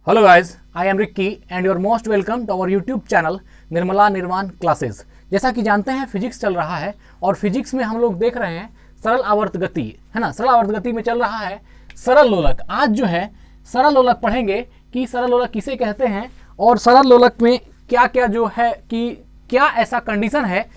Hello guys, I am Ricky and you are most welcome to our YouTube channel Nirmala Nirvan classes. जैसा कि जानते हैं physics चल रहा है और फिजिक्स में हम लोग देख रहे हैं सरल आवर्त गति, है ना। सरल आवर्त गति में चल रहा है सरल लोलक। आज जो है सरल लोलक पढ़ेंगे कि सरल लोलक किसे कहते हैं और सरल लोलक में क्या क्या जो है कि क्या ऐसा कंडीशन है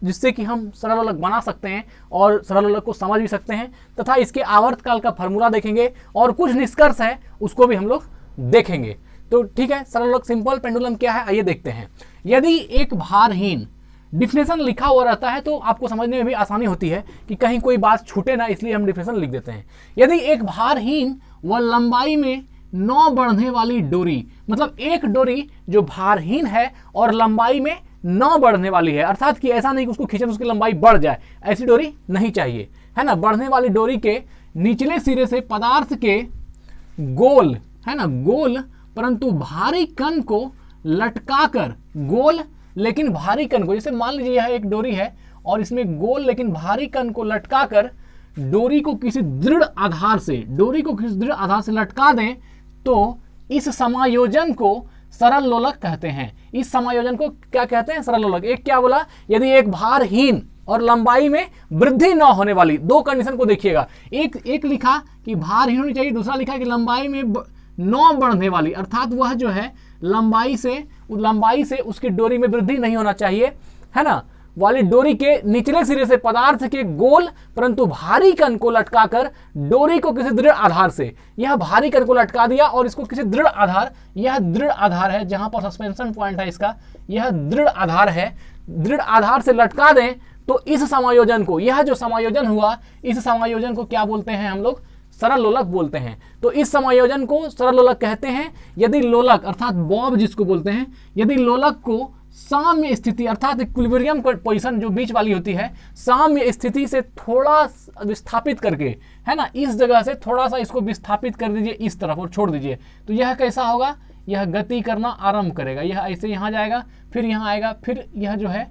जिससे कि हम सरल लोलक बना सकते हैं और सरल लोलक को समझ भी सकते हैं, तथा इसके आवर्तकाल का फॉर्मूला देखेंगे और कुछ निष्कर्ष है उसको भी हम लोग देखेंगे। तो ठीक है, सरल लोलक सिंपल पेंडुलम क्या है आइए देखते हैं। यदि एक भारहीन, डिफिनेशन लिखा हुआ रहता है तो आपको समझने में भी आसानी होती है कि कहीं कोई बात छूटे ना, इसलिए हम डिफिनेशन लिख देते हैं। यदि एक भारहीन व लंबाई में 9 बढ़ने वाली डोरी, मतलब एक डोरी जो भारहीन है और लंबाई में 9 बढ़ने वाली है, अर्थात कि ऐसा नहीं कि उसको खींचे तो उसकी लंबाई बढ़ जाए, ऐसी डोरी नहीं चाहिए, है ना। बढ़ने वाली डोरी के निचले सिरे से पदार्थ के गोल, है ना, गोल परंतु भारी कण को लटकाकर, गोल लेकिन भारी कण को, जैसे मान लीजिए यह एक डोरी है और इसमें गोल लेकिन भारी कण को लटकाकर डोरी को किसी दृढ़ आधार से लटका दें तो इस समायोजन को सरल लोलक कहते हैं। इस समायोजन को क्या कहते हैं? सरल लोलक। एक क्या बोला? यदि एक भारहीन और लंबाई में वृद्धि न होने वाली, दो कंडीशन को देखिएगा। एक लिखा कि भारहीन होनी चाहिए, दूसरा लिखा कि लंबाई में 9 बढ़ने वाली, अर्थात वह जो है लंबाई से उसकी डोरी में वृद्धि नहीं होना चाहिए, है ना, वाली डोरी के निचले सिरे से पदार्थ के गोल परंतु भारी कण को लटकाकर डोरी को किसी दृढ़ आधार से, यह भारी कण को लटका दिया और इसको किसी दृढ़ आधार, यह दृढ़ आधार है जहां पर सस्पेंशन पॉइंट है इसका, यह दृढ़ आधार है, दृढ़ आधार से लटका दें तो इस समायोजन को, यह जो समायोजन हुआ इस समायोजन को क्या बोलते हैं हम लोग? सरल लोलक बोलते हैं। तो इस समायोजन को सरल लोलक कहते हैं। यदि लोलक अर्थात बॉब जिसको बोलते हैं, यदि लोलक को साम्य स्थिति अर्थात इक्विलिब्रियम पोजीशन जो बीच वाली होती है, साम्य स्थिति से थोड़ा विस्थापित करके, है ना, इस जगह से थोड़ा सा इसको विस्थापित कर दीजिए इस तरफ और छोड़ दीजिए, तो यह कैसा होगा? यह गति करना आरंभ करेगा। यह ऐसे यहाँ जाएगा, फिर यहाँ आएगा, फिर यह जो है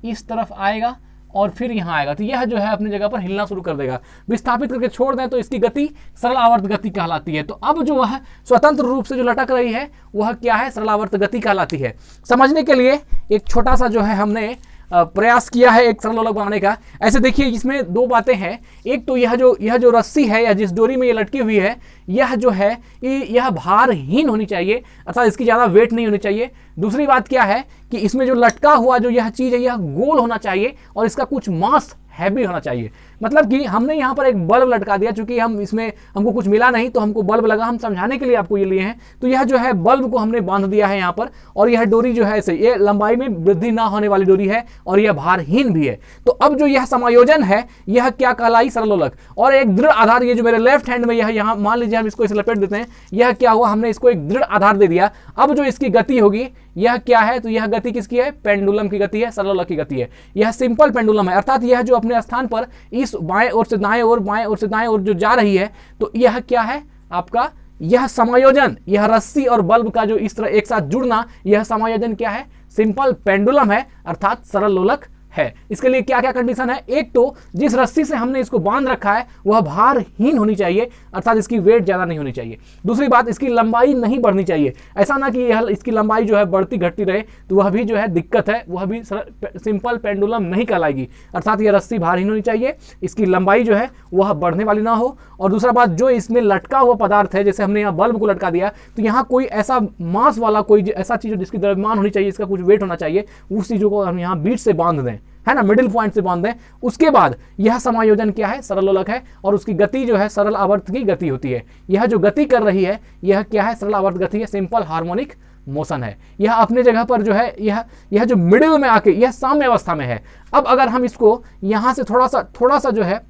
इस तरफ आएगा और फिर यहाँ आएगा, तो यह जो है अपनी जगह पर हिलना शुरू कर देगा। विस्थापित करके छोड़ दें तो इसकी गति सरल आवर्त गति कहलाती है। तो अब जो वह स्वतंत्र रूप से जो लटक रही है वह क्या है? सरल आवर्त गति कहलाती है। समझने के लिए एक छोटा सा जो है हमने प्रयास किया है एक सरल लोलक बनाने का। ऐसे देखिए, इसमें दो बातें हैं। एक तो यह जो रस्सी है या जिस डोरी में ये लटकी हुई है, यह जो है यह भारहीन होनी चाहिए, अर्थात इसकी ज़्यादा वेट नहीं होनी चाहिए। दूसरी बात क्या है कि इसमें जो लटका हुआ जो यह चीज़ है यह गोल होना चाहिए और इसका कुछ मास हैवी होना चाहिए। मतलब कि हमने यहाँ पर एक बल्ब लटका दिया, चूंकि हम इसमें हमको कुछ मिला नहीं तो हमको बल्ब लगा, हम समझाने के लिए आपको ये लिए हैं। तो यह जो है बल्ब को हमने बांध दिया है यहाँ पर, और यह डोरी जो है ऐसे, ये लंबाई में वृद्धि ना होने वाली डोरी है और यह भारहीन भी है। तो अब जो यह समायोजन है यह क्या कहलाई? सरल लोलक। और एक दृढ़ आधार, ये जो मेरे लेफ्ट हैंड में यह यहाँ मान लीजिए हम इसको इसे लपेट देते हैं, यह क्या हुआ? हमने इसको एक दृढ़ आधार दे दिया। अब जो इसकी गति होगी यह क्या है? तो यह गति किसकी है? पेंडुलम की गति है, सरल लोलक की गति है। यह सिंपल पेंडुलम है, अर्थात यह जो अपने स्थान पर इस बाएं ओर से दाएं ओर, बाएं ओर से दाएं ओर जो जा रही है, तो यह क्या है आपका? यह समायोजन, यह रस्सी और बल्ब का जो इस तरह एक साथ जुड़ना, यह समायोजन क्या है? सिंपल पेंडुलम है, अर्थात सरल लोलक है। इसके लिए क्या क्या कंडीशन है? एक तो जिस रस्सी से हमने इसको बांध रखा है वह भारहीन होनी चाहिए, अर्थात इसकी वेट ज्यादा नहीं होनी चाहिए। दूसरी बात, इसकी लंबाई नहीं बढ़नी चाहिए। ऐसा ना कि यह इसकी लंबाई जो है बढ़ती घटती रहे, तो वह भी जो है दिक्कत है, वह भी सिंपल पेंडुलम नहीं कहलाएगी। अर्थात यह रस्सी भारहीन होनी चाहिए, इसकी लंबाई जो है वह बढ़ने वाली ना हो। और दूसरा बात, जो इसमें लटका हुआ पदार्थ है, जैसे हमने यहाँ बल्ब को लटका दिया, तो यहाँ कोई ऐसा मास वाला कोई ऐसा चीज जिसकी द्रव्यमान होनी चाहिए, इसका कुछ वेट होना चाहिए, उस चीजों को हम यहाँ बीच से बांध दें, है ना, मिडिल पॉइंट से बांध दें। उसके बाद यह समायोजन क्या है? सरल लोलक है और उसकी गति जो है सरल आवर्त की गति होती है। यह जो गति कर रही है यह क्या है? सरल आवर्त गति है, सिंपल हार्मोनिक मोशन है। यह अपने जगह पर जो है यह जो मिडिल में आके यह साम्य अवस्था में है। अब अगर हम इसको यहाँ से थोड़ा सा जो है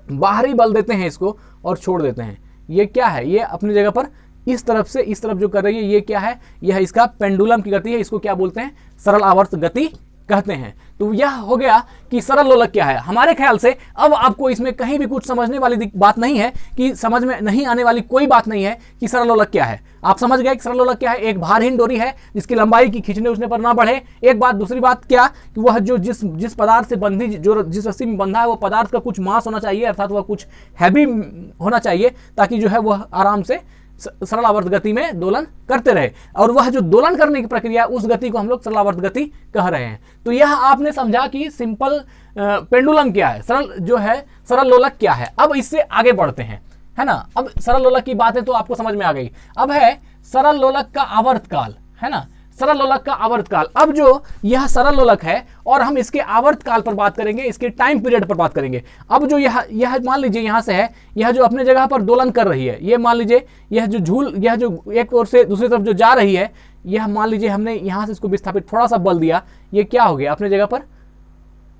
बाहरी बल देते हैं इसको और छोड़ देते हैं, ये क्या है? ये अपनी जगह पर इस तरफ से इस तरफ जो कर रही है ये क्या है? यह इसका पेंडुलम की गति है। इसको क्या बोलते हैं? सरल आवर्त गति कहते हैं। तो यह हो गया कि सरल लोलक क्या है। हमारे ख्याल से अब आपको इसमें कहीं भी कुछ समझने वाली बात नहीं है, कि समझ में नहीं आने वाली कोई बात नहीं है कि सरल लोलक क्या है। आप समझ गए कि सरल लोलक क्या है? एक भारहीन डोरी है जिसकी लंबाई की खींचने उसने पर ना बढ़े, एक बात। दूसरी बात क्या कि वह जो जिस पदार्थ से बंधी, जो जिस रस्सी में बंधा है वो पदार्थ का कुछ मास होना चाहिए, अर्थात वह कुछ हैवी होना चाहिए ताकि जो है वह आराम से सरल आवर्त गति में दोलन करते रहे, और वह जो दोलन करने की प्रक्रिया, उस गति को हम लोग सरल आवर्त गति कह रहे हैं। तो यह आपने समझा कि सिंपल पेंडुलम क्या है, सरल जो है सरल लोलक क्या है। अब इससे आगे बढ़ते हैं, है ना। अब सरल लोलक की बातें तो आपको समझ में आ गई। अब है सरल लोलक का आवर्तकाल, है ना, सरल लोलक का आवर्तकाल। अब जो यह सरल लोलक है और हम इसके आवर्तकाल पर बात करेंगे, इसके टाइम पीरियड पर बात करेंगे। अब जो यह मान लीजिए यहाँ से है, यह जो अपने जगह पर दोलन कर रही है, ये मान लीजिए यह जो झूल, यह जो एक ओर से दूसरी तरफ जो जा रही है, यह मान लीजिए हमने यहाँ से इसको विस्थापित थोड़ा सा बल दिया, ये क्या हो गया, अपने जगह पर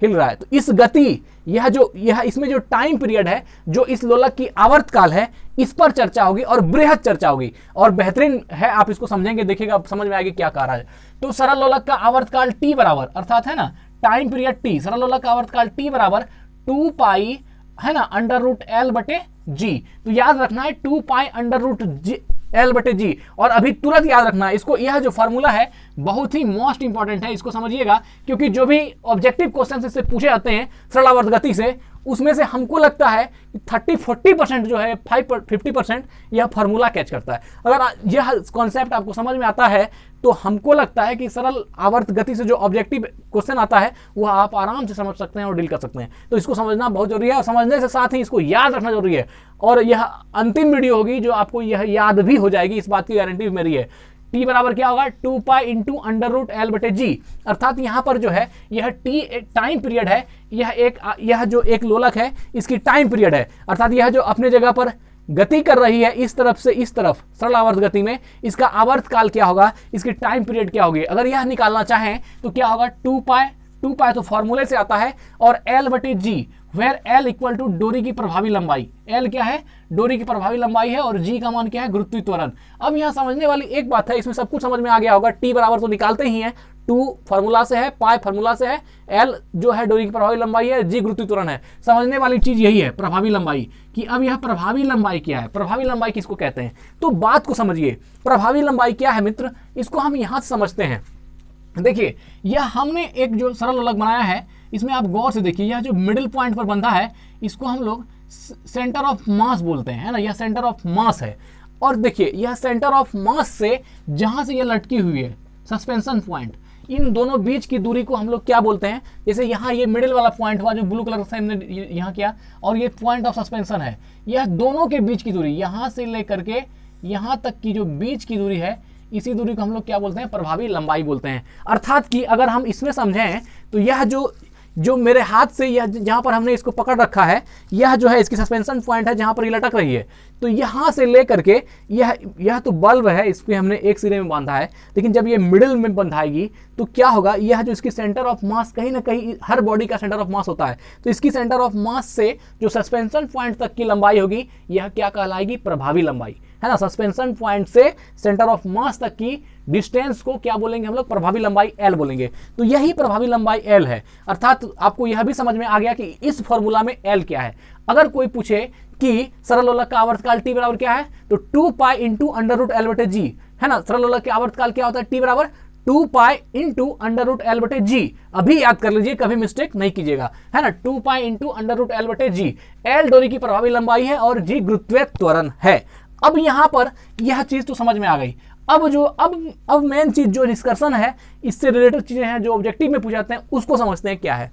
हिल रहा है। तो इस गति, यह इसमें जो टाइम पीरियड है, जो इस लोलक की आवर्तकाल है, इस पर चर्चा होगी और बृहद चर्चा होगी, और बेहतरीन है, आप इसको समझेंगे, देखिएगा समझ में आएगी क्या कह रहा है। तो सरल लोलक का आवर्तकाल टी बराबर, अर्थात है ना टाइम पीरियड टी, सरल लोलक का आवर्तकाल टी बराबर 2 पाई, है ना, √L/g। तो याद रखना है 2 पाई √L/g, और अभी तुरंत याद रखना है इसको, यह जो फॉर्मूला है बहुत ही मोस्ट इंपॉर्टेंट है, इसको समझिएगा, क्योंकि जो भी ऑब्जेक्टिव क्वेश्चन इससे पूछे जाते हैं सरल आवर्त गति से, उसमें से हमको लगता है 30-40% जो है, 50% यह फार्मूला कैच करता है। अगर यह कॉन्सेप्ट आपको समझ में आता है तो हमको लगता है कि सरल आवर्त गति से जो ऑब्जेक्टिव क्वेश्चन आता है वह आप आराम से समझ सकते हैं और डील कर सकते हैं। तो इसको समझना बहुत जरूरी है, और समझने से साथ ही इसको याद रखना जरूरी है। और यह अंतिम वीडियो होगी जो आपको यह याद भी हो जाएगी, इस बात की गारंटी मेरी है। टी बराबर क्या होगा, 2 पाई इंटू √L/g, अर्थात यहाँ पर जो है यह टी एक टाइम पीरियड है, यह जो एक लोलक है इसकी टाइम पीरियड है, अर्थात यह जो अपने जगह पर गति कर रही है इस तरफ से इस तरफ सरल आवर्त गति में, इसका आवर्तकाल क्या होगा, इसकी टाइम पीरियड क्या होगी। अगर यह निकालना चाहें तो क्या होगा, 2 पाई तो फॉर्मूले से आता है, और L/g, where L equal to डोरी की प्रभावी लंबाई। L क्या है, डोरी की प्रभावी लंबाई है, और G का मान क्या है, गुरुत्वीय त्वरण। अब यहाँ समझने वाली एक बात है, इसमें सब कुछ समझ में आ गया होगा। T बराबर तो निकालते ही हैं, 2 फार्मूला से है, पाई फार्मूला से है, L जो है डोरी की प्रभावी लंबाई है, G गुरुत्वीय त्वरण है। समझने वाली चीज यही है प्रभावी लंबाई, कि अब यह प्रभावी लंबाई क्या है, प्रभावी लंबाई किसको कहते हैं। तो बात को समझिए, प्रभावी लंबाई क्या है मित्र, इसको हम यहाँ से समझते हैं। देखिए, यह हमने एक जो सरल लोलक बनाया है, इसमें आप गौर से देखिए, यह जो मिडिल पॉइंट पर बंधा है इसको हम लोग सेंटर ऑफ मास बोलते हैं, है ना, यह सेंटर ऑफ मास है। और देखिए, यह सेंटर ऑफ मास से जहां से यह लटकी हुई है सस्पेंशन पॉइंट, इन दोनों बीच की दूरी को हम लोग क्या बोलते हैं। जैसे यहाँ ये मिडिल वाला पॉइंट हुआ जो ब्लू कलर से हमने यहाँ किया, और ये पॉइंट ऑफ सस्पेंशन है, यह दोनों के बीच की दूरी, यहाँ से लेकर के यहाँ तक की जो बीच की दूरी है, इसी दूरी को हम लोग क्या बोलते हैं, प्रभावी लंबाई बोलते हैं। अर्थात कि अगर हम इसमें समझें तो यह जो मेरे हाथ से यह जहाँ पर हमने इसको पकड़ रखा है, यह जो है इसकी सस्पेंशन पॉइंट है जहाँ पर ये लटक रही है, तो यहाँ से लेकर के यह तो बल्ब है, इस पर हमने एक सिरे में बांधा है, लेकिन जब ये मिडिल में बंधाएगी तो क्या होगा, यह जो इसकी सेंटर ऑफ मास, कहीं ना कहीं हर बॉडी का सेंटर ऑफ मास होता है, तो इसकी सेंटर ऑफ मास से जो सस्पेंशन पॉइंट तक की लंबाई होगी, यह क्या कहलाएगी, प्रभावी लंबाई, है ना। सस्पेंशन पॉइंट से सेंटर ऑफ मास तक की डिस्टेंस को क्या बोलेंगे हम लोग, प्रभावी लंबाई L बोलेंगे। तो यही प्रभावी लंबाई L है। अर्थात आपको यह भी समझ में आ गया कि इस फॉर्मूला में L क्या है। अगर कोई पूछे कि सरल लोलक का आवर्तकाल T बराबर क्या है, तो 2 पाई इंटू √L/g, है ना। सरल लोलक का आवर्तकाल क्या होता है, T बराबर 2 पाई इंटू √L/g। अभी याद कर लीजिए, कभी मिस्टेक नहीं कीजिएगा, है ना। 2 पाई इंटू √L/g, L डोरी की प्रभावी लंबाई है और G गुरुत्वीय त्वरण है। अब यहां पर यह चीज तो समझ में आ गई। अब मेन चीज जो निष्कर्षण है, इससे रिलेटेड चीजें हैं जो ऑब्जेक्टिव में पूछाते हैं, उसको समझते हैं क्या है।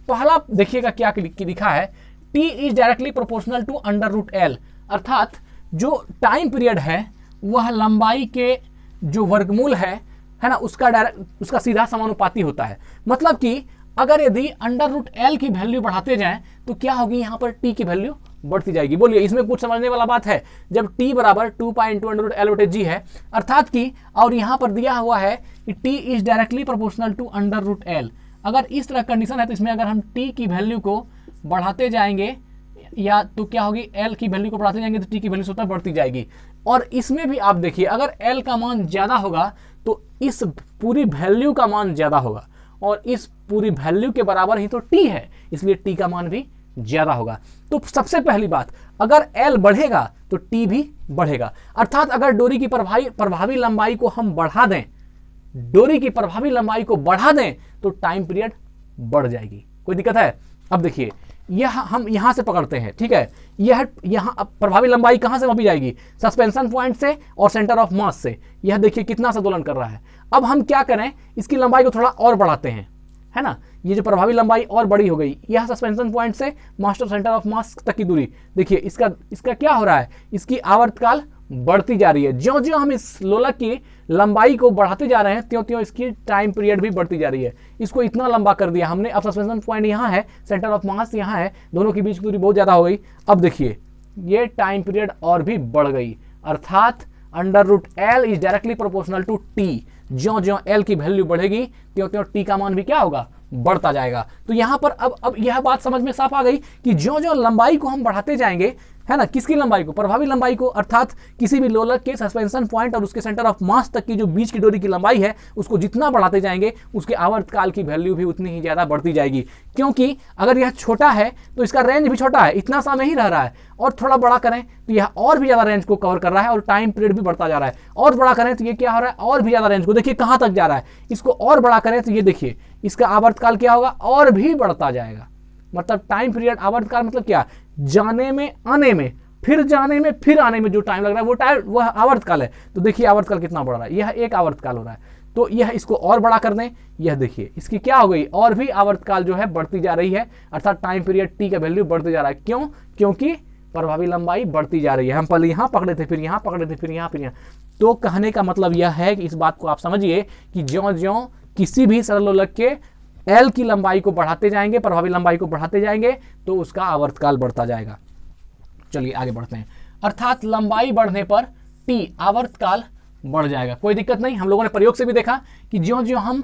पहला देखिएगा क्या लिखा है, T is directly proportional to √L, अर्थात जो टाइम पीरियड है वह लंबाई के जो वर्गमूल है ना, उसका सीधा समानुपाती होता है। मतलब कि अगर यदि √L की वैल्यू बढ़ाते जाएं तो क्या होगी, यहाँ पर T की वैल्यू बढ़ती जाएगी। बोलिए, इसमें कुछ समझने वाला बात है। जब T बराबर 2 पाई इंटू √L/g है, अर्थात कि, और यहाँ पर दिया हुआ है कि T is directly proportional to √L, अगर इस तरह कंडीशन है तो इसमें अगर हम T की वैल्यू को बढ़ाते जाएंगे, या तो क्या होगी, L की वैल्यू को बढ़ाते जाएंगे तो T की वैल्यू स्वतः बढ़ती जाएगी। और इसमें भी आप देखिए, अगर L का मान ज्यादा होगा तो इस पूरी वैल्यू का मान ज्यादा होगा, और इस पूरी वैल्यू के बराबर ही तो T है, इसलिए T का मान भी ज्यादा होगा। तो सबसे पहली बात, अगर L बढ़ेगा तो T भी बढ़ेगा। अर्थात अगर डोरी की प्रभावी लंबाई को हम बढ़ा दें, डोरी की प्रभावी लंबाई को बढ़ा दें तो टाइम पीरियड बढ़ जाएगी। कोई दिक्कत है? अब देखिए, यह हम यहाँ से पकड़ते हैं, ठीक है। यह यहाँ प्रभावी लंबाई कहाँ से मापी जाएगी, सस्पेंशन पॉइंट से और सेंटर ऑफ मास से। यह देखिए कितना सा दोलन कर रहा है। अब हम क्या करें, इसकी लंबाई को थोड़ा और बढ़ाते हैं, है ना। ये जो प्रभावी लंबाई और बड़ी हो गई, यह सस्पेंशन पॉइंट से मास्टर सेंटर ऑफ मास तक की दूरी, देखिए इसका क्या हो रहा है, इसकी आवर्तकाल बढ़ती जा रही है। ज्यों ज्यों हम इस लोलक की लंबाई को बढ़ाते जा रहे हैं, त्यों त्यों इसकी टाइम पीरियड भी बढ़ती जा रही है। इसको इतना लंबा कर दिया हमने। अब सस्पेंशन पॉइंट यहाँ है, सेंटर ऑफ मास यहाँ है, दोनों के बीच की दूरी बहुत ज़्यादा हो गई। अब देखिए ये टाइम पीरियड और भी बढ़ गई, अर्थात √L is directly proportional to T। ज्यों ज्यों L की वैल्यू बढ़ेगी त्यों त्यों T का मान भी क्या होगा, बढ़ता जाएगा। तो यहाँ पर अब यह बात समझ में साफ आ गई कि ज्यों ज्यों लंबाई को हम बढ़ाते जाएंगे, है ना, किसकी लंबाई को, प्रभावी लंबाई को, अर्थात किसी भी लोलक के सस्पेंशन पॉइंट और उसके सेंटर ऑफ मास तक की जो बीच की डोरी की लंबाई है, उसको जितना बढ़ाते जाएंगे उसके आवर्तकाल की वैल्यू भी उतनी ही ज़्यादा बढ़ती जाएगी। क्योंकि अगर यह छोटा है तो इसका रेंज भी छोटा है, इतना सा नहीं रह रहा है, और थोड़ा बड़ा करें तो यह और भी ज़्यादा रेंज को कवर कर रहा है और टाइम पीरियड भी बढ़ता जा रहा है। और बड़ा करें तो ये क्या हो रहा है, और भी ज़्यादा रेंज को, देखिए कहाँ तक जा रहा है। इसको और बड़ा करें तो ये देखिए इसका आवर्तकाल क्या होगा, और भी बढ़ता जाएगा। मतलब टाइम पीरियड, आवर्तकाल मतलब क्या, जाने में आने में, फिर जाने में फिर आने में जो टाइम लग रहा है वो आवर्तकाल है। तो देखिए आवर्तकाल कितना बढ़ रहा है, यह एक आवर्तकाल हो रहा है। तो यह इसको और बड़ा कर दें, यह देखिए इसकी क्या हो गई, और भी आवर्तकाल जो है बढ़ती जा रही है, अर्थात टाइम पीरियड T का वैल्यू बढ़ते जा रहा है। क्यों, क्योंकि प्रभावी लंबाई बढ़ती जा रही है। हम पहले यहाँ पकड़े थे, फिर यहाँ पकड़े थे, फिर यहाँ, फिर यहाँ। तो कहने का मतलब यह है कि इस बात को आप समझिए कि ज्यों ज्यों किसी भी सरल लोलक के L की लंबाई को बढ़ाते जाएंगे, प्रभावी लंबाई को बढ़ाते जाएंगे, तो उसका आवर्तकाल बढ़ता जाएगा। चलिए आगे बढ़ते हैं। अर्थात लंबाई बढ़ने पर T आवर्तकाल बढ़ जाएगा, कोई दिक्कत नहीं। हम लोगों ने प्रयोग से भी देखा कि ज्यों ज्यों हम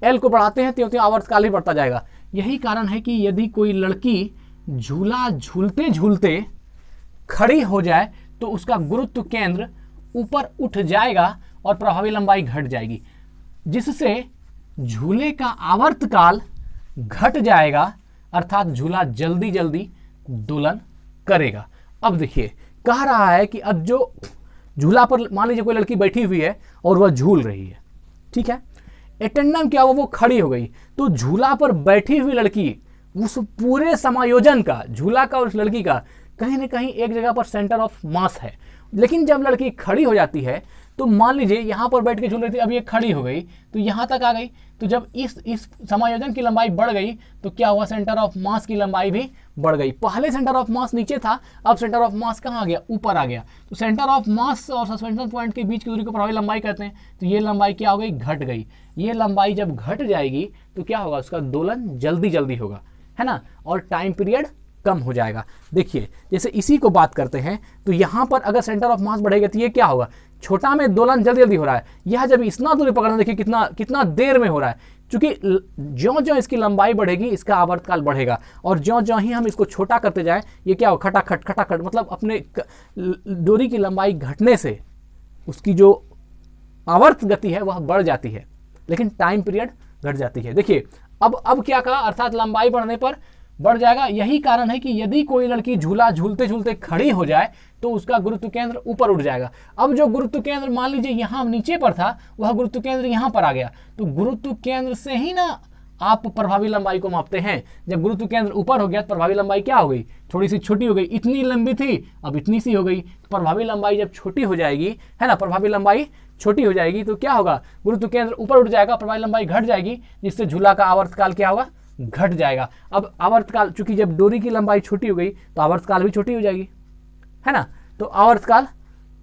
L को बढ़ाते हैं त्यों त्यों आवर्तकाल भी बढ़ता जाएगा। यही कारण है कि यदि कोई लड़की झूला झूलते झूलते खड़ी हो जाए तो उसका गुरुत्व केंद्र ऊपर उठ जाएगा और प्रभावी लंबाई घट जाएगी, जिससे झूले का आवर्तकाल घट जाएगा, अर्थात झूला जल्दी जल्दी दोलन करेगा। अब देखिए कह रहा है कि अब जो झूला पर मान लीजिए कोई लड़की बैठी हुई है और वह झूल रही है, ठीक है, एटेंडम क्या हुआ, वो खड़ी हो गई। तो झूला पर बैठी हुई लड़की, उस पूरे समायोजन का, झूला का और उस लड़की का कहीं ना कहीं एक जगह पर सेंटर ऑफ मास है। लेकिन जब लड़की खड़ी हो जाती है तो मान लीजिए यहाँ पर बैठ के झूल रही थी, अब ये खड़ी हो गई तो यहाँ तक आ गई। तो जब इस समायोजन की लंबाई बढ़ गई तो क्या हुआ, सेंटर ऑफ मास की लंबाई भी बढ़ गई। पहले सेंटर ऑफ मास नीचे था, अब सेंटर ऑफ मास कहाँ आ गया, ऊपर आ गया। तो सेंटर ऑफ मास और सस्पेंशन पॉइंट के बीच की दूरी को प्रभावी लंबाई कहते हैं। तो ये लंबाई क्या हो गई, घट गई। ये लंबाई जब घट जाएगी तो क्या होगा, उसका दोलन जल्दी जल्दी होगा, है ना, और टाइम पीरियड कम हो जाएगा। देखिए जैसे इसी को बात करते हैं तो यहाँ पर अगर सेंटर ऑफ मास बढ़ेगा तो ये क्या होगा, छोटा में दोलन जल्दी जल्दी हो रहा है। यह जब इतना दूरी पकड़ना, देखिए कितना देर में हो रहा है, क्योंकि ज्यों ज्यों इसकी लंबाई बढ़ेगी इसका आवर्तकाल बढ़ेगा, और ज्यों ज्यों ही हम इसको छोटा करते जाएं ये क्या होगा, खटाखट खटाखट, मतलब अपने डोरी की लंबाई घटने से उसकी जो आवर्त गति है वह बढ़ जाती है, लेकिन टाइम पीरियड घट जाती है। देखिए अब क्या कहा, अर्थात लंबाई बढ़ने पर बढ़ जाएगा। यही कारण है कि यदि कोई लड़की झूला झूलते झूलते खड़ी हो जाए तो उसका गुरुत्व केंद्र ऊपर उठ जाएगा। अब जो गुरुत्व केंद्र मान लीजिए यहाँ नीचे पर था, वह गुरुत्व केंद्र यहाँ पर आ गया। तो गुरुत्व केंद्र से ही ना आप प्रभावी लंबाई को मापते हैं। जब गुरुत्व केंद्र ऊपर हो गया तो प्रभावी लंबाई क्या हो गई, थोड़ी सी छोटी हो गई। इतनी लंबी थी अब इतनी सी हो गई। तो प्रभावी लंबाई जब छोटी हो जाएगी, है ना, प्रभावी लंबाई छोटी हो जाएगी तो क्या होगा, गुरुत्व केंद्र ऊपर उठ जाएगा, प्रभावी लंबाई घट जाएगी, जिससे झूला का आवर्तकाल क्या होगा, घट जाएगा। अब आवर्तकाल, चूंकि जब डोरी की लंबाई छोटी हो गई तो आवर्तकाल भी छोटी हो जाएगी, है ना, तो आवर्तकाल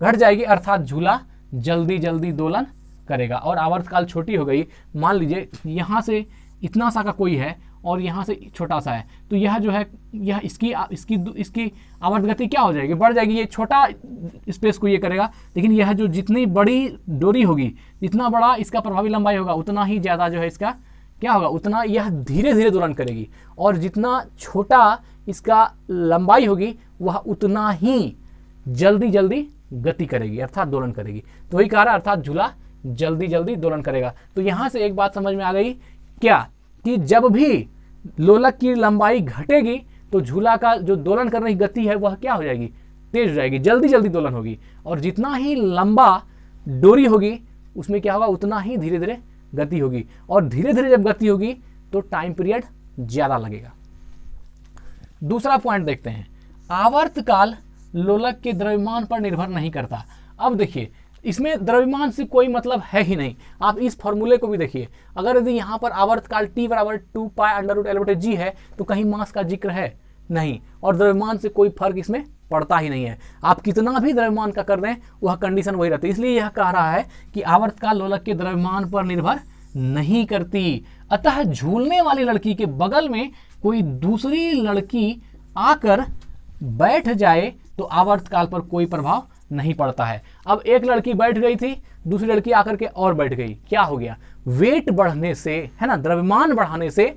घट जाएगी, अर्थात झूला जल्दी जल्दी दोलन करेगा। और आवर्तकाल छोटी हो गई, मान लीजिए यहाँ से इतना सा का कोई है और यहाँ से छोटा सा है, तो यह जो है यह इसकी आवर्त गति क्या हो जाएगी, बढ़ जाएगी। ये छोटा स्पेस को ये करेगा, लेकिन यह जो जितनी बड़ी डोरी होगी, जितना बड़ा इसका प्रभावी लंबाई होगा, उतना ही ज़्यादा जो है इसका क्या होगा, उतना यह धीरे धीरे दोलन करेगी। और जितना छोटा इसका लंबाई होगी वह उतना ही जल्दी जल्दी गति करेगी, अर्थात दोलन करेगी। तो वही कह रहा है, अर्थात झूला जल्दी जल्दी दोलन करेगा। तो यहाँ से एक बात समझ में आ गई क्या, कि जब भी लोलक की लंबाई घटेगी तो झूला का जो दोलन करने की गति है वह क्या हो जाएगी, तेज हो जाएगी, जल्दी जल्दी दोलन होगी। और जितना ही लंबा डोरी होगी उसमें क्या होगा, उतना ही धीरे धीरे गति होगी। और धीरे धीरे जब गति होगी तो टाइम पीरियड ज़्यादा लगेगा। दूसरा पॉइंट देखते हैं, आवर्तकाल लोलक के द्रव्यमान पर निर्भर नहीं करता। अब देखिए इसमें द्रव्यमान से कोई मतलब है ही नहीं। आप इस फॉर्मूले को भी देखिए, अगर यदि यहाँ पर आवर्तकाल T बराबर 2 पाई अंडर रूट L/g है तो कहीं मास का जिक्र है नहीं, और द्रव्यमान से कोई फर्क इसमें पड़ता ही नहीं है। आप कितना भी द्रव्यमान का कर दें वह कंडीशन वही रहती है। इसलिए यह कह रहा है कि आवर्तकाल लोलक के द्रव्यमान पर निर्भर नहीं करती। अतः झूलने वाली लड़की के बगल में कोई दूसरी लड़की आकर बैठ जाए तो आवर्तकाल पर कोई प्रभाव नहीं पड़ता है। अब एक लड़की बैठ गई थी, दूसरी लड़की आकर के और बैठ गई, क्या हो गया, वेट बढ़ने से, है ना, द्रव्यमान बढ़ाने से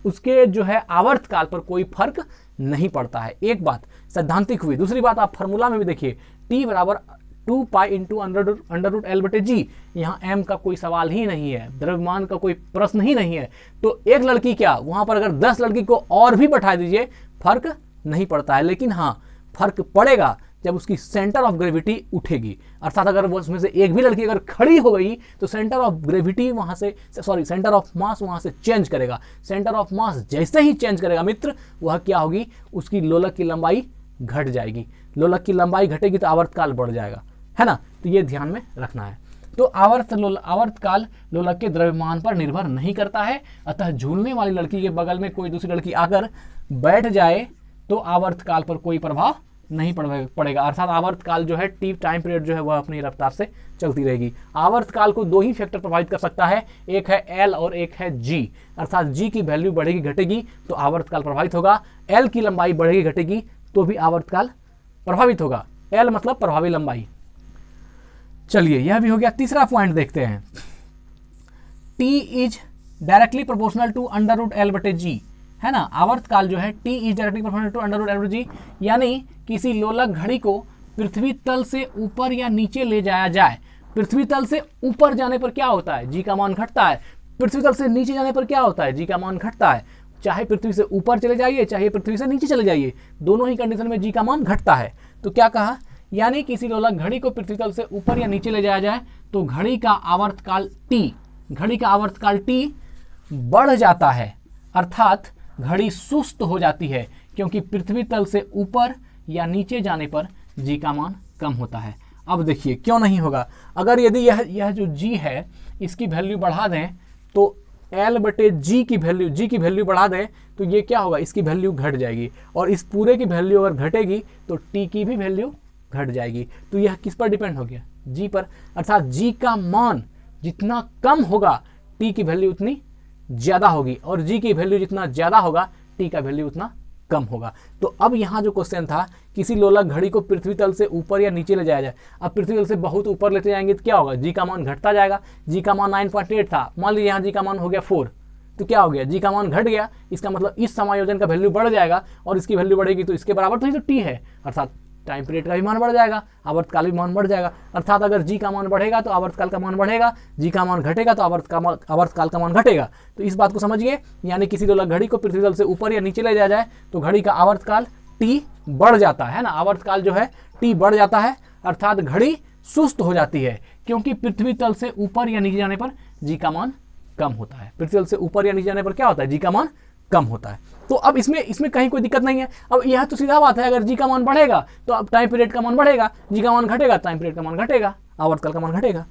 उसके जो है आवर्तकाल पर कोई फर्क नहीं पड़ता है। एक बात सैद्धांतिक हुई। दूसरी बात आप फॉर्मूला में भी देखिए, T बराबर 2 pi into under root L/g, यहाँ m का कोई सवाल ही नहीं है, द्रव्यमान का कोई प्रश्न ही नहीं है। तो एक लड़की क्या, वहां पर अगर 10 लड़की को और भी बैठा दीजिए फर्क नहीं पड़ता है। लेकिन हाँ, फर्क पड़ेगा जब उसकी सेंटर ऑफ ग्रेविटी उठेगी, अर्थात अगर वो उसमें से एक भी लड़की अगर खड़ी हो गई तो सेंटर ऑफ ग्रेविटी वहां से, सॉरी सेंटर ऑफ मास वहां से चेंज करेगा। सेंटर ऑफ मास जैसे ही चेंज करेगा मित्र, वह क्या होगी, उसकी लोलक की लंबाई घट जाएगी। लोलक की लंबाई घटेगी तो आवर्तकाल बढ़ जाएगा, है ना। तो ये ध्यान में रखना है। तो आवर्तकाल लोलक के द्रव्यमान पर निर्भर नहीं करता है। अतः झूलने वाली लड़की के बगल में कोई दूसरी लड़की आकर बैठ जाए तो आवर्तकाल पर कोई प्रभाव नहीं पड़ेगा। अर्थात आवर्तकाल जो है T टाइम पीरियड जो है वह अपनी रफ्तार से चलती रहेगी। आवर्तकाल को दो ही फैक्टर प्रभावित कर सकता है, एक है L और एक है G। अर्थात G की वैल्यू बढ़ेगी घटेगी तो आवर्तकाल प्रभावित होगा, L की लंबाई बढ़ेगी घटेगी तो भी आवर्तकाल प्रभावित होगा। L मतलब प्रभावी लंबाई। चलिए यह भी हो गया। तीसरा पॉइंट देखते हैं, T is directly proportional to under root L/g, है ना। आवर्तकाल जो है T is directly proportional to under root L/g, यानी किसी लोलक घड़ी को पृथ्वी तल से ऊपर या नीचे ले जाया जाए। पृथ्वी तल से ऊपर जाने पर क्या होता है, G का मान घटता है। पृथ्वी तल से नीचे जाने पर क्या होता है, G का मान घटता है। चाहे पृथ्वी से ऊपर चले जाइए चाहे पृथ्वी से नीचे चले जाइए, दोनों ही कंडीशन में G का मान घटता है। तो क्या कहा, यानी किसी लोलक घड़ी को पृथ्वी तल से ऊपर या नीचे ले जाया जाए तो घड़ी का आवर्तकाल T बढ़ जाता है, अर्थात घड़ी सुस्त हो जाती है, क्योंकि पृथ्वी तल से ऊपर या नीचे जाने पर G का मान कम होता है। अब देखिए क्यों नहीं होगा, अगर यदि यह जो G है इसकी वैल्यू बढ़ा दें तो L/G की वैल्यू बढ़ा दें तो ये क्या होगा, इसकी वैल्यू घट जाएगी, और इस पूरे की वैल्यू अगर घटेगी तो T की भी वैल्यू घट जाएगी। तो यह किस पर डिपेंड हो गया, G पर। अर्थात G का मान जितना कम होगा T की वैल्यू उतनी ज्यादा होगी, और G की वैल्यू जितना ज्यादा होगा T का वैल्यू उतना कम होगा। तो अब यहाँ जो क्वेश्चन था, किसी लोलक घड़ी को पृथ्वी तल से ऊपर या नीचे ले जाया जाए। अब पृथ्वी तल से बहुत ऊपर लेते जाएंगे तो क्या होगा, G का मान घटता जाएगा। G का मान 9.8 था, मान लीजिए यहाँ G का मान हो गया 4, तो क्या हो गया, G का मान घट गया। इसका मतलब इस समायोजन का वैल्यू बढ़ जाएगा, और इसकी वैल्यू बढ़ेगी तो इसके बराबर तो ही तो T है, अर्थात टाइम पीरियड का भी मान बढ़ जाएगा, आवर्तकाल भी मान बढ़ जाएगा। अर्थात अगर G का मान बढ़ेगा तो आवर्तकाल का मान बढ़ेगा, G का मान घटेगा तो आवर्तकाल का मान घटेगा। तो इस बात को समझिए, यानी किसी लोलक घड़ी को पृथ्वी तल से ऊपर या नीचे ले जाया जाए तो घड़ी का आवर्तकाल T बढ़ जाता है ना, आवर्तकाल जो है T बढ़ जाता है, अर्थात घड़ी सुस्त हो जाती है, क्योंकि पृथ्वी तल से ऊपर या नीचे जाने पर G का मान कम होता है। पृथ्वी तल से ऊपर या नीचे जाने पर क्या होता है, G का मान कम होता है। तो अब इसमें कहीं कोई दिक्कत नहीं है। अब यह तो सीधा बात है, अगर G का मान बढ़ेगा तो अब टाइम पीरियड का मान बढ़ेगा, G का मान घटेगा टाइम पीरियड का मान घटेगा, आवर्तकाल का मान घटेगा।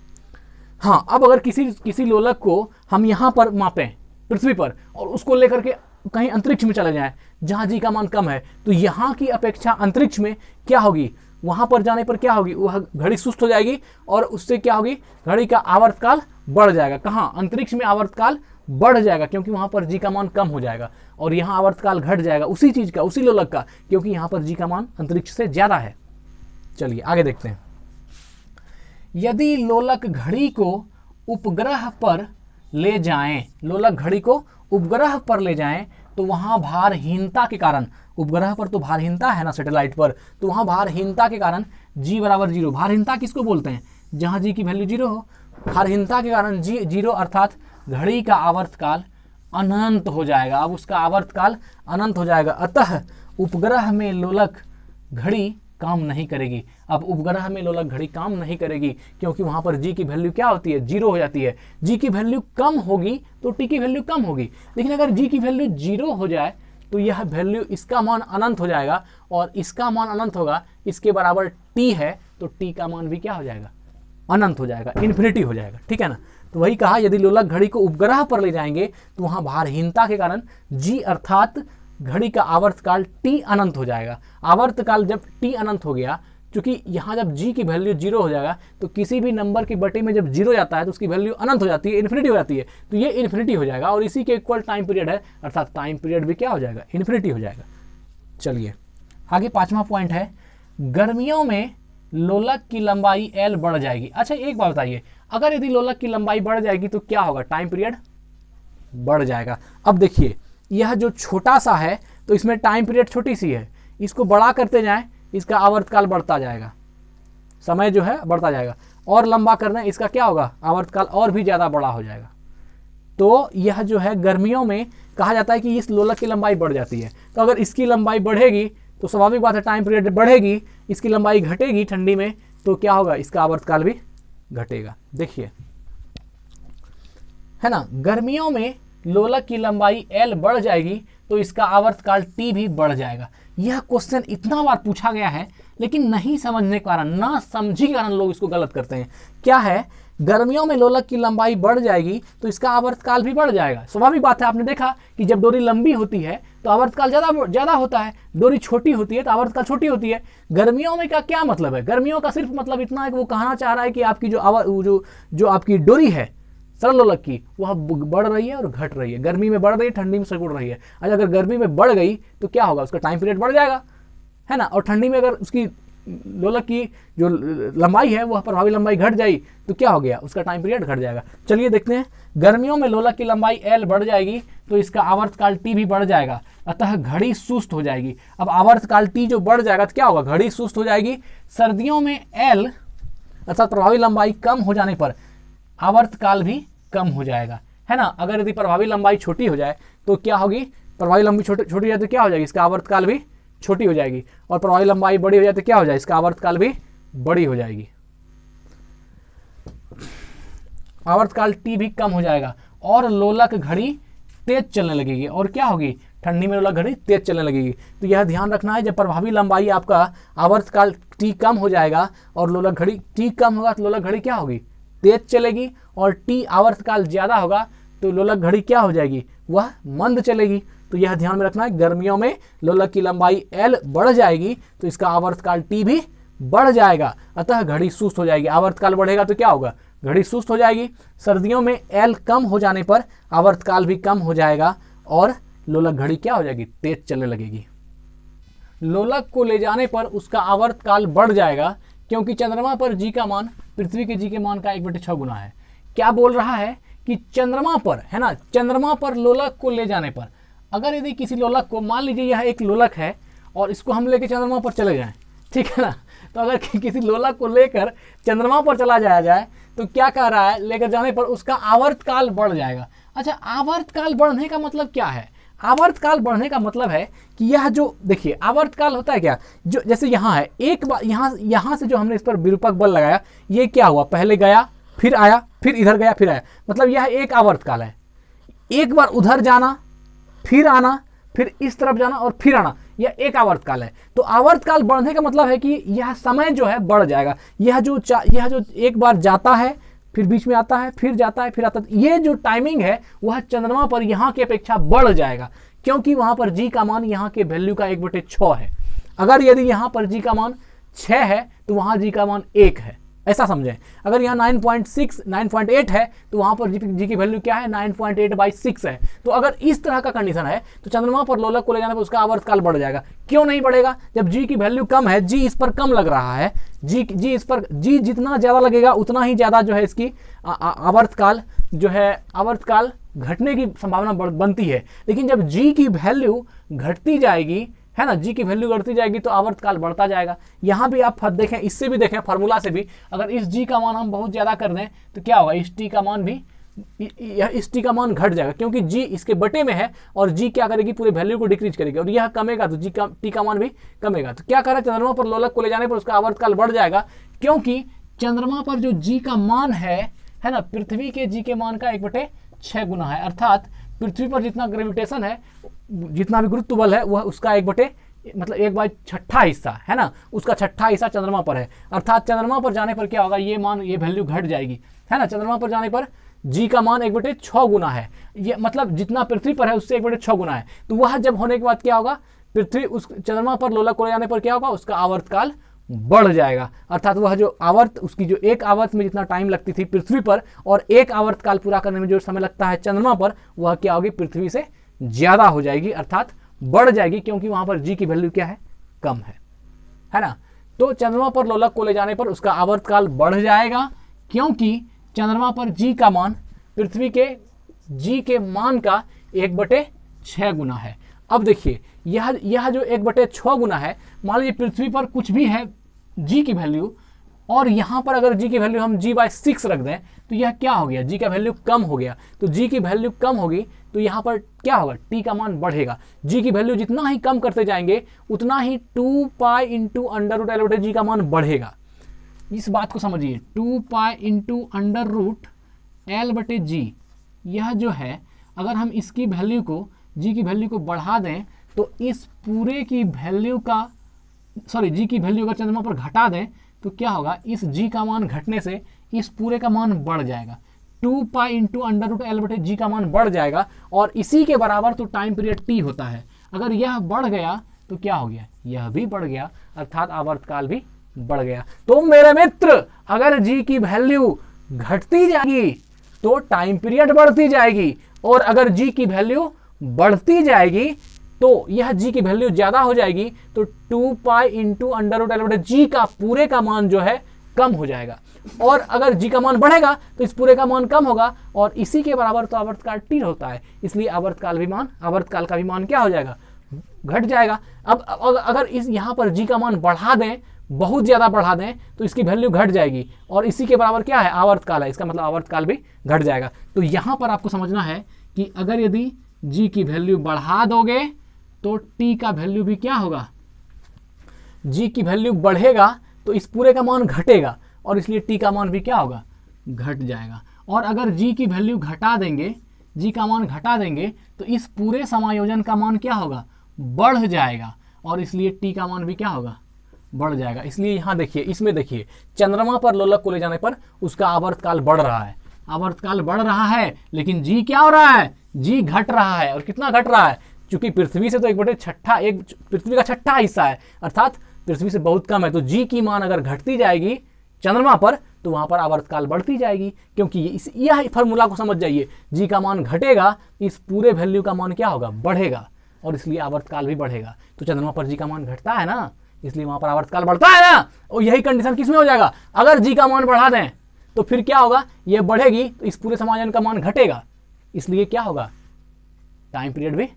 हाँ, अब अगर किसी लोलक को हम यहाँ पर मापें पृथ्वी पर और उसको लेकर के कहीं अंतरिक्ष में चले जाएं जहाँ G का मान कम है, तो यहाँ की अपेक्षा अंतरिक्ष में क्या होगी, वहां पर जाने पर क्या होगी, वह घड़ी सुस्त हो जाएगी और उससे क्या होगी, घड़ी का आवर्तकाल बढ़ जाएगा। कहाँ, अंतरिक्ष में आवर्तकाल बढ़ जाएगा, क्योंकि वहां पर G का मान कम हो जाएगा, और यहाँ आवर्तकाल घट जाएगा उसी चीज का, उसी लोलक का, क्योंकि यहाँ पर G का मान अंतरिक्ष से ज्यादा है। चलिए आगे देखते हैं। यदि लोलक घड़ी को उपग्रह पर ले जाएं, लोलक घड़ी को उपग्रह पर ले जाएं तो वहां भारहीनता के कारण, उपग्रह पर तो भारहीनता है ना सैटेलाइट पर, तो वहां भारहीनता के कारण G बराबर 0। भारहीनता किसको बोलते हैं, जहां G की वैल्यू 0 हो। भारहीनता के कारण G 0, अर्थात घड़ी का आवर्तकाल अनंत हो जाएगा। अब उसका आवर्तकाल अनंत हो जाएगा, अतः उपग्रह में लोलक घड़ी काम नहीं करेगी। अब उपग्रह में लोलक घड़ी काम नहीं करेगी क्योंकि वहां पर G की वैल्यू क्या होती है, 0 हो जाती है। G की वैल्यू कम होगी तो T की वैल्यू कम होगी, लेकिन अगर G की वैल्यू 0 हो जाए तो यह वैल्यू, इसका मान अनंत हो जाएगा और इसका मान अनंत होगा, इसके बराबर t है, तो t का मान भी क्या हो जाएगा, अनंत हो जाएगा, इन्फिनिटी हो जाएगा, ठीक है ना। तो वही कहा, यदि लोलक घड़ी को उपग्रह पर ले जाएंगे तो वहां भारहीनता के कारण g अर्थात घड़ी का आवर्तकाल t अनंत हो जाएगा। आवर्तकाल जब t अनंत हो गया, क्योंकि यहाँ जब g की वैल्यू 0 हो जाएगा, तो किसी भी नंबर के बटे में जब 0 जाता है तो उसकी वैल्यू अनंत हो जाती है, इन्फिनिटी हो जाती है, तो ये इन्फिनिटी हो जाएगा और इसी के इक्वल टाइम पीरियड है, अर्थात टाइम पीरियड भी क्या हो जाएगा, इन्फिनिटी हो जाएगा। चलिए आगे 5वां पॉइंट है, गर्मियों में लोलक की लंबाई L बढ़ जाएगी। अच्छा एक बात बताइए, अगर यदि लोलक की लंबाई बढ़ जाएगी तो क्या होगा, टाइम पीरियड बढ़ जाएगा। अब देखिए यह जो छोटा सा है तो इसमें टाइम पीरियड छोटी सी है, इसको बड़ा करते जाएं, इसका आवर्तकाल बढ़ता जाएगा, समय जो है बढ़ता जाएगा, और लंबा करना इसका क्या होगा, आवर्तकाल और भी ज़्यादा बड़ा हो जाएगा। तो यह जो है गर्मियों में कहा जाता है कि इस लोलक की लंबाई बढ़ जाती है। तो अगर इसकी लंबाई बढ़ेगी तो स्वाभाविक बात है टाइम पीरियड बढ़ेगी, इसकी लंबाई घटेगी ठंडी में, तो क्या होगा, इसका आवर्तकाल भी घटेगा। देखिए है ना, गर्मियों में लोलक की लंबाई L बढ़ जाएगी तो इसका आवर्तकाल T भी बढ़ जाएगा। यह क्वेश्चन इतना बार पूछा गया है, लेकिन नहीं समझने के कारण, ना समझी के कारण लोग इसको गलत करते हैं। क्या है, गर्मियों में लोलक की लंबाई बढ़ जाएगी तो इसका आवर्तकाल भी बढ़ जाएगा। स्वाभाविक बात है, आपने देखा कि जब डोरी लंबी होती है तो आवर्तकाल ज़्यादा होता है, डोरी छोटी होती है तो आवर्तकाल छोटी होती है। गर्मियों में का क्या मतलब है, गर्मियों का सिर्फ मतलब इतना है कि वो कहना चाह रहा है कि आपकी जो आपकी डोरी है सरल लोलक की, वह बढ़ रही है और घट रही है, गर्मी में बढ़ रही है, ठंडी में सिकुड़ रही है। अच्छा अगर गर्मी में बढ़ गई तो क्या होगा, उसका टाइम पीरियड बढ़ जाएगा, है ना, और ठंडी में अगर उसकी लोलक की जो लंबाई है वह प्रभावी लंबाई घट जाएगी तो क्या हो गया, उसका टाइम पीरियड घट जाएगा। चलिए देखते हैं, गर्मियों में लोलक की लंबाई L बढ़ जाएगी तो इसका आवर्तकाल T भी बढ़ जाएगा, अतः घड़ी सुस्त हो जाएगी। अब आवर्तकाल T जो बढ़ जाएगा तो क्या होगा, घड़ी सुस्त हो जाएगी। सर्दियों में L अर्थात प्रभावी लंबाई कम हो जाने पर आवर्तकाल भी कम हो जाएगा, है ना। अगर यदि प्रभावी लंबाई छोटी हो जाए तो क्या होगी, प्रभावी लंबाई छोटी हो जाए तो क्या हो जाएगी, इसका आवर्तकाल भी छोटी हो जाएगी, और प्रभावी लंबाई बड़ी हो जाए तो क्या हो जाए, इसका आवर्तकाल भी बड़ी हो जाएगी, आवर्तकाल T भी कम हो जाएगा और लोलक घड़ी तेज चलने लगेगी। और क्या होगी, ठंडी में लोलक घड़ी तेज चलने लगेगी। तो यह ध्यान रखना है, जब प्रभावी लंबाई आपका आवर्तकाल T कम हो जाएगा और लोलक घड़ी T कम होगा तो लोलक घड़ी क्या होगी, तेज चलेगी, और T आवर्तकाल ज़्यादा होगा तो लोलक घड़ी क्या हो जाएगी, वह मंद चलेगी। तो यह ध्यान में रखना है, गर्मियों में लोलक की लंबाई L बढ़ जाएगी तो इसका आवर्तकाल T भी बढ़ जाएगा, अतः घड़ी सुस्त हो जाएगी। आवर्तकाल बढ़ेगा तो क्या होगा, घड़ी सुस्त हो जाएगी। सर्दियों में L कम हो जाने पर आवर्तकाल भी कम हो जाएगा और लोलक घड़ी क्या हो जाएगी, तेज चलने लगेगी। लोलक को ले जाने पर उसका आवर्तकाल बढ़ जाएगा, क्योंकि चंद्रमा पर G का मान पृथ्वी के G के मान का 1/6 गुना है। क्या बोल रहा है कि चंद्रमा पर, है ना, चंद्रमा पर लोलक को ले जाने पर, अगर यदि किसी लोलक को, मान लीजिए यह एक लोलक है और इसको हम लेके चंद्रमा पर चले जाएं, ठीक है ना, तो अगर किसी लोलक को लेकर चंद्रमा पर चला जाया जाए तो क्या कह रहा है, लेकर जाने पर उसका आवर्तकाल बढ़ जाएगा। अच्छा आवर्तकाल बढ़ने का मतलब क्या है, आवर्तकाल बढ़ने का मतलब है कि यह जो, देखिए आवर्तकाल होता है क्या, जो जैसे यहाँ है, एक बार यहाँ से जो हमने इस पर विरूपक बल लगाया, ये क्या हुआ, पहले गया फिर आया, फिर इधर गया फिर आया, मतलब यह एक आवर्तकाल है। एक बार उधर जाना फिर आना, फिर इस तरफ जाना और फिर आना, यह एक आवर्तकाल है। तो आवर्तकाल बढ़ने का मतलब है कि यह समय जो है बढ़ जाएगा। यह जो एक बार जाता है फिर बीच में आता है फिर जाता है फिर आता है, ये जो टाइमिंग है वह चंद्रमा पर यहाँ की अपेक्षा बढ़ जाएगा, क्योंकि वहाँ पर G का मान यहाँ के वैल्यू का 1/6 है। अगर यदि यहाँ पर G का मान 6 है तो वहाँ G का मान 1 है, ऐसा समझें। अगर यहाँ 9.6 9.8 है तो वहाँ पर G की वैल्यू क्या है, 9.8/6 है। तो अगर इस तरह का कंडीशन है तो चंद्रमा पर लोलक को ले जाने पर उसका आवर्तकाल बढ़ जाएगा। क्यों नहीं बढ़ेगा, जब G की वैल्यू कम है, G इस पर कम लग रहा है, G जितना ज़्यादा लगेगा उतना ही ज़्यादा जो है इसकी आवर्तकाल घटने की संभावना बनती है। लेकिन जब G की वैल्यू घटती जाएगी, है ना, G की वैल्यू बढ़ती जाएगी तो आवर्तकाल बढ़ता जाएगा। यहाँ भी आप देखें, इससे भी देखें, फार्मूला से भी, अगर इस G का मान हम बहुत ज़्यादा कर दें तो क्या होगा, इस T का मान घट जाएगा, क्योंकि G इसके बटे में है और G क्या करेगी, पूरे वैल्यू को डिक्रीज करेगी, और यह कमेगा तो T का मान भी कमेगा। तो क्या करें, चंद्रमा पर लोलक को ले जाने पर उसका आवर्तकाल बढ़ जाएगा, क्योंकि चंद्रमा पर जो G का मान है ना, पृथ्वी के G के मान का 1/6 गुना है। अर्थात पृथ्वी पर जितना ग्रेविटेशन है, जितना भी गुरुत्व बल है, वह उसका 1/6 हिस्सा है ना, उसका 6 हिस्सा चंद्रमा पर है। अर्थात चंद्रमा पर जाने पर क्या होगा, ये मान, ये वैल्यू घट जाएगी, है ना। चंद्रमा पर जाने पर जी का मान 1/6 गुना है, ये मतलब जितना पृथ्वी पर है उससे 1/6 गुना है। तो वह जब होने के बाद क्या होगा, पृथ्वी उस चंद्रमा पर लोलक को ले जाने पर क्या होगा, उसका आवर्तकाल बढ़ जाएगा। अर्थात वह जो आवर्त, उसकी जो एक आवर्त में जितना टाइम लगती थी पृथ्वी पर, और एक आवर्तकाल पूरा करने में जो समय लगता है चंद्रमा पर, वह क्या होगी, पृथ्वी से ज्यादा हो जाएगी, अर्थात बढ़ जाएगी, क्योंकि वहां पर जी की वैल्यू क्या है, कम है ना। तो चंद्रमा पर लोलक को ले जाने पर उसका आवर्तकाल बढ़ जाएगा, क्योंकि चंद्रमा पर जी का मान पृथ्वी के जी के मान का 1/6 गुना है। अब देखिए यह जो 1/6 गुना है, मान लीजिए पृथ्वी पर कुछ भी है जी की वैल्यू, और यहाँ पर अगर जी की वैल्यू हम g/6 रख दें, तो यह क्या हो गया, जी का वैल्यू कम हो गया। तो जी की वैल्यू कम होगी तो यहाँ पर क्या होगा, टी का मान बढ़ेगा। जी की वैल्यू जितना ही कम करते जाएंगे उतना ही 2π × √L/g का मान बढ़ेगा। इस बात को समझिए, 2π × √L/g, यह जो है, अगर हम इसकी वैल्यू को, जी की वैल्यू को बढ़ा दें, तो इस पूरे की वैल्यू का, जी की वैल्यू अगर चंद्रमा पर घटा दें तो क्या होगा, इस जी का मान घटने से इस पूरे का मान बढ़ जाएगा, 2π × √L/g का मान बढ़ जाएगा, और इसी के बराबर तो टाइम पीरियड टी होता है। अगर यह बढ़ गया तो क्या हो गया, यह भी बढ़ गया, अर्थात आवर्तकाल भी बढ़ गया। तो मेरे मित्र, अगर जी की वैल्यू घटती जाएगी तो टाइम पीरियड बढ़ती जाएगी, और अगर जी की वैल्यू बढ़ती जाएगी तो यह जी की वैल्यू ज्यादा हो जाएगी, तो 2π × √L/g का पूरे का मान जो है कम हो जाएगा, और अगर जी का मान बढ़ेगा तो इस पूरे का मान कम होगा, और इसी के बराबर तो आवर्तकाल टी होता है, इसलिए आवर्तकाल का भी मान क्या हो जाएगा, घट जाएगा। अब अगर इस यहाँ पर जी का मान बढ़ा दें, बहुत ज्यादा बढ़ा दें, तो इसकी वैल्यू घट जाएगी, और इसी के बराबर क्या है, आवर्तकाल है, इसका मतलब आवर्तकाल भी घट जाएगा। तो यहाँ पर आपको समझना है कि अगर यदि जी की वैल्यू बढ़ा दोगे तो टी का वैल्यू भी क्या होगा, जी की वैल्यू बढ़ेगा तो इस पूरे का मान घटेगा, और इसलिए टी का मान भी क्या होगा, घट जाएगा। और अगर जी की वैल्यू घटा देंगे, जी का मान घटा देंगे, तो इस पूरे समायोजन का मान क्या होगा, बढ़ जाएगा, और इसलिए टी का मान भी क्या होगा, बढ़ जाएगा। इसलिए यहाँ देखिए, इसमें देखिए, चंद्रमा पर लोलक को ले जाने पर उसका आवर्तकाल बढ़ रहा है, आवर्तकाल बढ़ रहा है, लेकिन जी क्या हो रहा है, जी घट रहा है। और कितना घट रहा है, क्योंकि पृथ्वी से तो 1/6, पृथ्वी का 6 हिस्सा है, अर्थात पृथ्वी से बहुत कम है। तो जी की मान अगर घटती जाएगी चंद्रमा पर, तो वहां पर आवर्तकाल बढ़ती जाएगी, क्योंकि यह फॉर्मूला को समझ जाइए, जी का मान घटेगा, इस पूरे वैल्यू का मान क्या होगा, बढ़ेगा, और इसलिए आवर्तकाल भी बढ़ेगा। तो चंद्रमा पर जी का मान घटता है ना, इसलिए वहां पर आवर्तकाल बढ़ता है ना। और यही कंडीशन किसमें हो जाएगा, अगर जी का मान बढ़ा दें तो फिर क्या होगा, यह बढ़ेगी तो इस पूरे समायोजन का मान घटेगा, इसलिए क्या होगा, टाइम पीरियड भी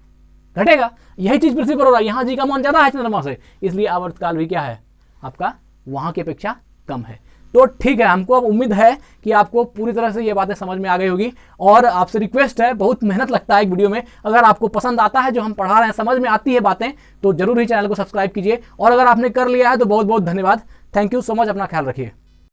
घटेगा। यही चीज पृथ्वी पर हो रहा है, यहाँ जी का मान ज्यादा है चंद्रमा से, इसलिए आवर्तकाल भी क्या है, आपका वहां की अपेक्षा कम है। तो ठीक है, हमको अब उम्मीद है कि आपको पूरी तरह से ये बातें समझ में आ गई होगी। और आपसे रिक्वेस्ट है, बहुत मेहनत लगता है एक वीडियो में, अगर आपको पसंद आता है जो हम पढ़ा रहे हैं, समझ में आती है बातें, तो जरूर ही चैनल को सब्सक्राइब कीजिए। और अगर आपने कर लिया है तो बहुत बहुत धन्यवाद। थैंक यू सो मच, अपना ख्याल रखिए।